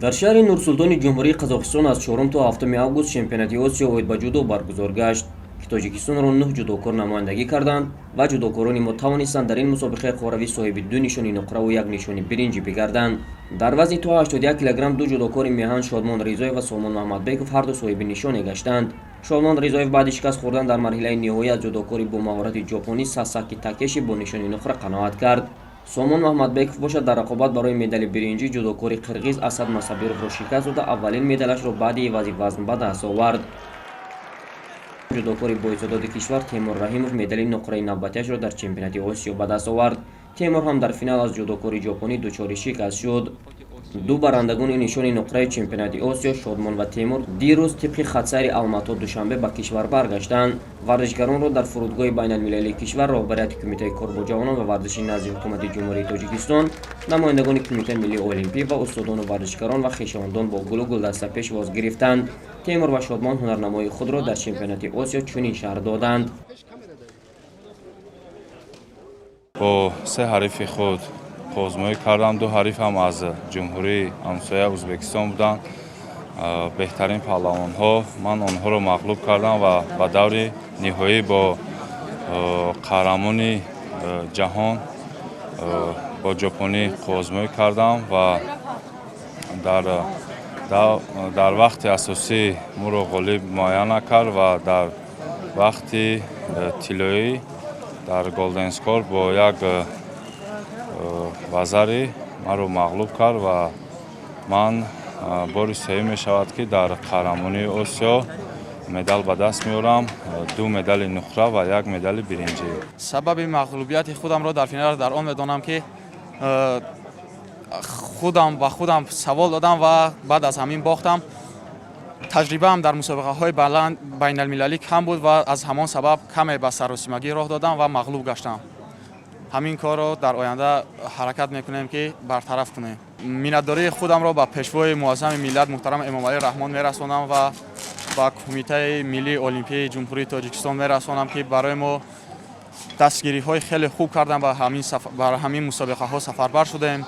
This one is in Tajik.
дар шаҳри нурсултони ҷумҳурии қазоқистон аз 4 то 7 август чемпионати осиё оид ба ҷудо баргузор гашт ки тоҷикистонро 9 ҷудокор намояндагӣ карданд ва ҷудокорони мо тавонистанд дар ин мусобиқаи қоравӣ соҳиби 2 нишони нуқраву 1 нишони биринҷӣ бигарданд. дар вазни то 81 кг ду ҷудокори меҳан Шодмон Ризоев ва Солмон Маҳмадбеков ҳарду соҳиби нишоне гаштанд. Шодмон Ризоев баъди шикаст хӯрдан дар марҳилаи ниҳоӣ аз ҷудокори бо маҳорати ҷопонӣ Сасаки Такеши бо нишони нуқра қаноат кард. Солмон Маҳмадбеков бошад дар рақобат барои медали биринҷӣ ҷудокори қирғиз Асад Масабировро шикаст дода аввалин медалашро баъди ивази вазн ба даст овард. ҷудокори боистеъдоди кишвар Темур Раҳимов медали нуқраи навбатиашро дар чемпионати Осиё ба даст овард. Темур ҳам дар финал аз ҷудокори ҷопонӣ дучори шикаст шуд. ду барандагони нишони нуқраи чемпионати Осиё Шодмон ва Темур дирӯз тибқи хатсайри Алмато душанбе ба кишвар баргаштанд. варзишгаронро дар фурудгоҳи байналмилалии кишвар роҳбарияти кумитаи кор бо ҷавонон ва варзиши назди ҳукумати ҷумҳурии Тоҷикистон, намояндагони кумитаи миллии олимпӣ ва устодону варзишгарон ва хешовандон бо гулу гулдаста пешвоз гирифтанд. Темур ва Шодмон ҳунарнамоии худро дар чемпионати Осиё чунин шаҳр доданд. бо се ҳарифи худ озмоӣ кардам. ду ҳарифам аз ҷумҳурии ҳамсояи Ӯзбекистон буданд. беҳтарин паҳлавонҳо. ман онҳоро мағлуб кардам ва ба даври ниҳоӣ бо қаҳрамони ҷаҳон бо ҷопонӣ озмоӣ кардам ва дар вақти асосӣ моро ғолиб муайян накард ва дар вақти тиллоӣ дар голден скор бо як вазари маро мағлуб кард ва ман бори сеюм мешавад ки дар қаҳрамонии Осиё медал ба даст меорам, 2 медали нуқра ва 1 медали биринҷӣ. сабаби мағлубияти худамро дар финал дар он медонам ки худам ба худам савол додам ва баъд аз ҳамин бохтам. таҷрибаам дар мусобиқаҳои байналмилалӣ кам буд ва аз ҳамон сабаб каме ба саросимагӣ роҳ додам ва мағлуб гаштам. ҳамин корро дар оянда ҳаракат мекунем ки бартараф кунем. миннатдории худамро ба пешвои муаззами миллат муҳтарам Эмомалӣ Раҳмон мерасонам ва ба кумитаи миллии олимпияи ҷумҳурии Тоҷикистон мерасонам ки барои мо дастгириҳои хеле хуб кардан ба ҳамин мусобиқаҳо сафарбар шудем.